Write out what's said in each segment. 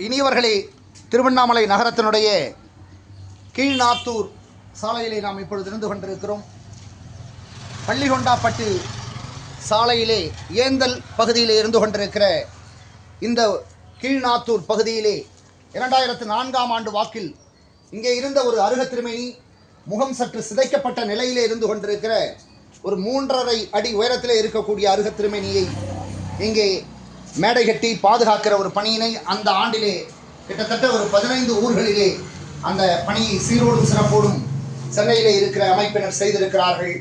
இனியவர்களே, திருவண்ணாமலை நகரத்தினுடைய கீழ்நாத்தூர் சாலையிலே நாம் இப்பொழுது இருந்து கொண்டிருக்கிறோம். பள்ளிகொண்டாப்பட்டு சாலையிலே ஏந்தல் பகுதியிலே இருந்து கொண்டிருக்கிற இந்த கீழ்நாத்தூர் பகுதியிலே 2004ஆம் ஆண்டு வாக்கில் இங்கே இருந்த ஒரு அருக திருமேனி முகம் சற்று சிதைக்கப்பட்ட நிலையிலே இருந்து கொண்டிருக்கிற ஒரு 3.5 அடி உயரத்திலே இருக்கக்கூடிய அருக திருமேனியை இங்கே மேடை கட்டி பாதுகாக்கிற ஒரு பணியினை அந்த ஆண்டிலே கிட்டத்தட்ட ஒரு 15 ஊர்களிலே அந்த பணியை சீரோடும் சிறப்போடும் சென்னையிலே இருக்கிற அமைப்பினர் செய்திருக்கிறார்கள்.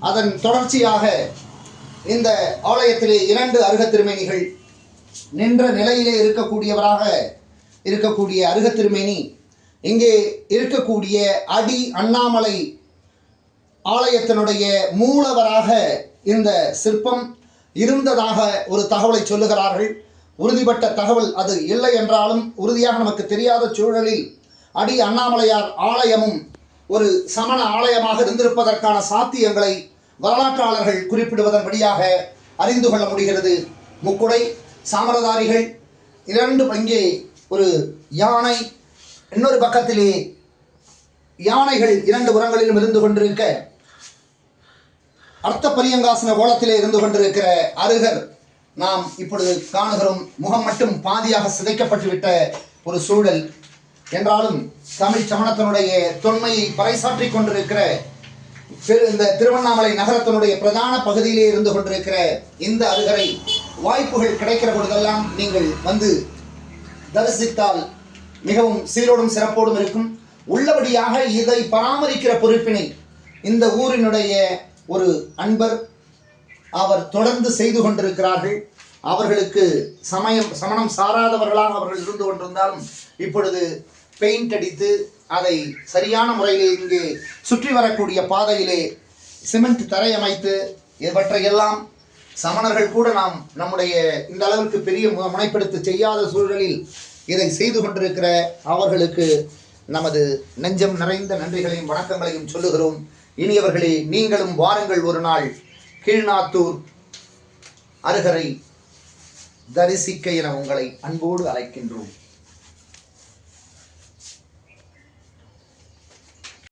அதன் தொடர்ச்சியாக இந்த ஆலயத்திலே 2 அருக திருமேனிகள் நின்ற நிலையிலே இருக்கக்கூடியவராக இருக்கக்கூடிய அருக திருமேனி இங்கே இருக்கக்கூடிய அடி அண்ணாமலை ஆலயத்தினுடைய மூலவராக இந்த சிற்பம் இருந்ததாக ஒரு தகவலை சொல்லுகிறார்கள். உறுதிப்பட்ட தகவல் அது இல்லை என்றாலும் உறுதியாக நமக்கு தெரியாத சூழலில் அடி அண்ணாமலையார் ஆலயமும் ஒரு சமண ஆலயமாக இருந்திருப்பதற்கான சாத்தியங்களை வரலாற்றாளர்கள் குறிப்பிடுவதன் வழியாக அறிந்து கொள்ள முடிகிறது. முக்குடை சாமரதாரிகள் 2 இங்கே ஒரு யானை, இன்னொரு பக்கத்திலே யானைகள் 2 புறங்களிலும் இருந்து கொண்டிருக்க அர்த்த பரியங்காசன கோலத்திலே இருந்து கொண்டிருக்கிற அருகர் நாம் இப்பொழுது காணுகிறோம். முகம் மட்டும் பாதியாக சிதைக்கப்பட்டுவிட்ட ஒரு சூழல் என்றாலும் தமிழ் சமணத்தினுடைய தொன்மையை பறைசாற்றி கொண்டிருக்கிற இந்த திருவண்ணாமலை நகரத்தினுடைய பிரதான பகுதியிலே இருந்து கொண்டிருக்கிற இந்த அருகரை வாய்ப்புகள் கிடைக்கிற பொழுதெல்லாம் நீங்கள் வந்து தரிசித்தால் மிகவும் சீரோடும் சிறப்போடும் இருக்கும். உள்ளபடியாக இதை பராமரிக்கிற பொறுப்பினை இந்த ஊரினுடைய ஒரு அன்பர் அவர் தொடர்ந்து செய்து கொண்டிருக்கிறார்கள். அவர்களுக்கு சமணம் சாராதவர்களாக அவர்கள் இருந்து கொண்டிருந்தாலும் இப்பொழுது பெயிண்ட் அடித்து அதை சரியான முறையிலே இங்கே சுற்றி வரக்கூடிய பாதையிலே சிமெண்ட் தரையமைத்து இவற்றையெல்லாம் சமணர்கள் கூட நாம் நம்முடைய இந்த அளவிற்கு பெரிய முனைப்படுத்த செய்யாத சூழலில் இதை செய்து கொண்டிருக்கிற அவர்களுக்கு நமது நெஞ்சம் நிறைந்த நன்றிகளையும் வணக்கங்களையும் சொல்லுகிறோம். இனியவர்களே, நீங்களும் வாருங்கள், ஒரு நாள் கீழ்நாத்தூர் அருகரை தரிசிக்க என உங்களை அன்போடு அழைக்கின்றோம்.